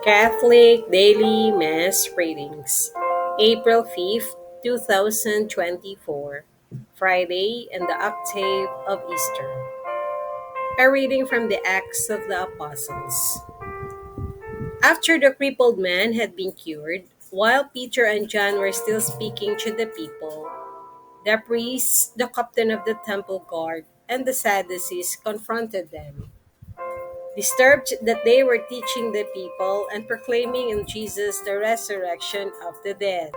Catholic Daily Mass Readings, April 5th, 2024, Friday and the Octave of Easter. A reading from the Acts of the Apostles. After the crippled man had been cured, while Peter and John were still speaking to the people, the priests, the captain of the temple guard, and the Sadducees confronted them. Disturbed that they were teaching the people and proclaiming in Jesus the resurrection of the dead.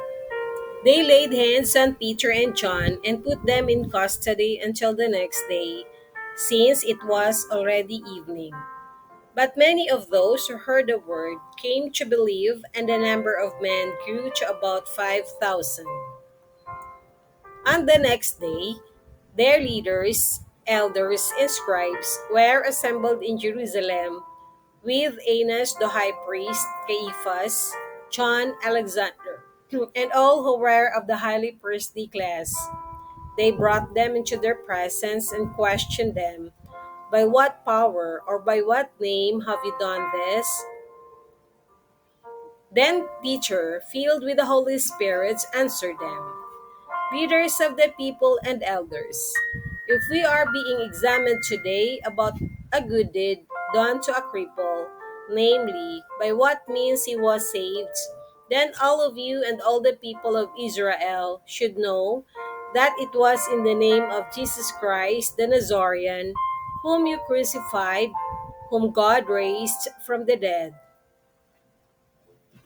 They laid hands on Peter and John and put them in custody until the next day, since it was already evening. But many of those who heard the word came to believe, and the number of men grew to about 5,000. On the next day, their leaders, elders, and scribes were assembled in Jerusalem with Annas the high priest, Caiaphas, John, Alexander, and all who were of the highly priestly class. They brought them into their presence and questioned them, "By what power or by what name have you done this?" Then Peter, filled with the Holy Spirit, answered them, "Leaders of the people and elders, if we are being examined today about a good deed done to a cripple, namely, by what means he was saved, then all of you and all the people of Israel should know that it was in the name of Jesus Christ the Nazarene, whom you crucified, whom God raised from the dead.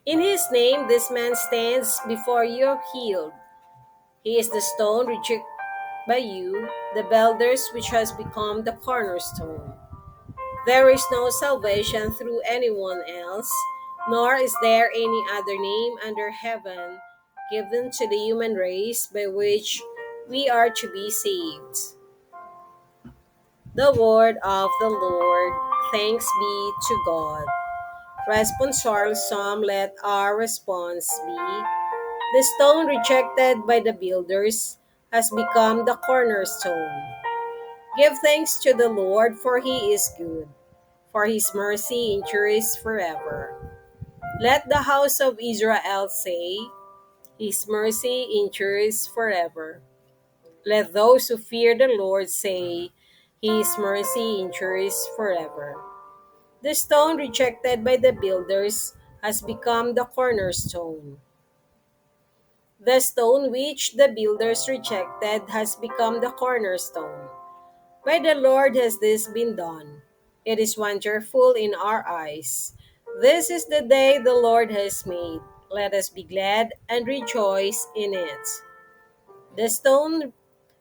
In his name this man stands before you healed. He is the stone rejected by you, the builders, which has become the cornerstone. There is no salvation through anyone else, nor is there any other name under heaven given to the human race by which we are to be saved." The word of the Lord. Thanks be to God. Responsorial Psalm. Let our response be: the stone rejected by the builders has become the cornerstone. Give thanks to the Lord, for he is good, for his mercy endures forever. Let the house of Israel say, his mercy endures forever. Let those who fear the Lord say, his mercy endures forever. The stone rejected by the builders has become the cornerstone. The stone which the builders rejected has become the cornerstone. By the Lord has this been done. It is wonderful in our eyes. This is the day the Lord has made. Let us be glad and rejoice in it. The stone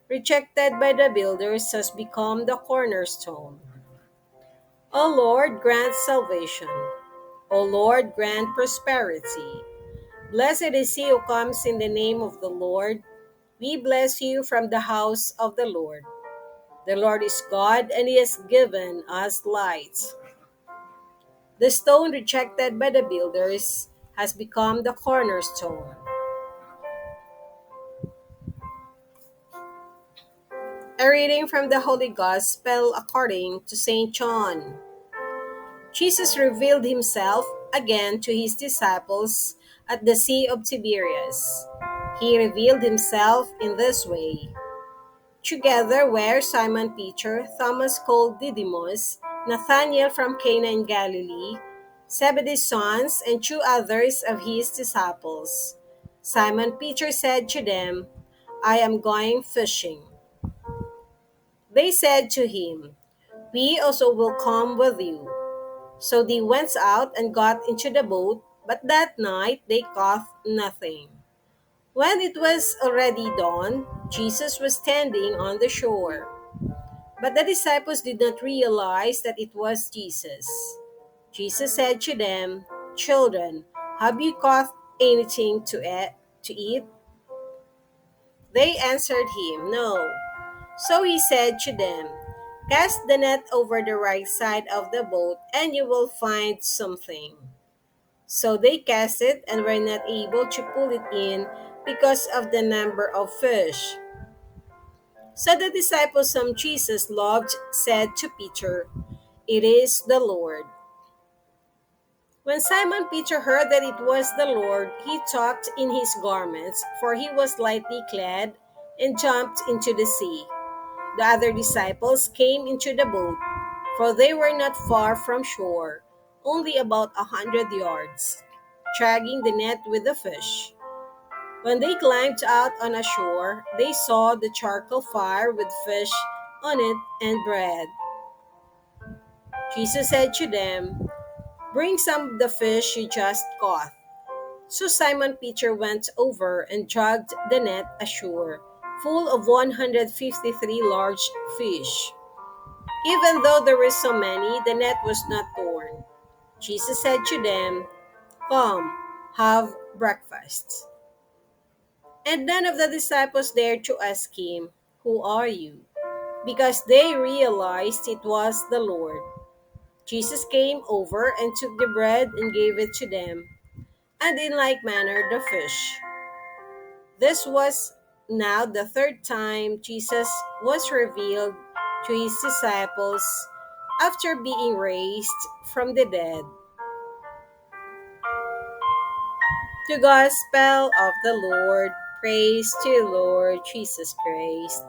rejected by the builders has become the cornerstone. O Lord, grant salvation. O Lord, grant prosperity. Blessed is he who comes in the name of the Lord. We bless you from the house of the Lord. The Lord is God, and he has given us light. The stone rejected by the builders has become the cornerstone. A reading from the Holy Gospel according to St. John. Jesus revealed himself again to his disciples at the Sea of Tiberias. He revealed himself in this way. Together were Simon Peter, Thomas called Didymus, Nathanael from Cana in Galilee, Zebedee's sons, and two others of his disciples. Simon Peter said to them, "I am going fishing." They said to him, "We also will come with you." So they went out and got into the boat, but that night they caught nothing. When it was already dawn, Jesus was standing on the shore. But the disciples did not realize that it was Jesus. Jesus said to them, "Children, have you caught anything to eat?" They answered him, "No." So he said to them, "Cast the net over the right side of the boat, and you will find something." So they cast it and were not able to pull it in because of the number of fish. So the disciples whom Jesus loved said to Peter, "It is the Lord." When Simon Peter heard that it was the Lord, he tucked in his garments, for he was lightly clad, and jumped into the sea. The other disciples came into the boat, for they were not far from shore, only about 100 yards, dragging the net with the fish. When they climbed out on a shore, they saw the charcoal fire with fish on it and bread. Jesus said to them, "Bring some of the fish you just caught." So Simon Peter went over and dragged the net ashore, full of 153 large fish. Even though there were so many, the net was not torn. Jesus said to them, "Come, have breakfast." And none of the disciples dared to ask him, "Who are you?" because they realized it was the Lord. Jesus came over and took the bread and gave it to them, and in like manner the fish. This was now the third time Jesus was revealed to his disciples after being raised from the dead. The Gospel of the Lord. Praise to you, Lord Jesus Christ.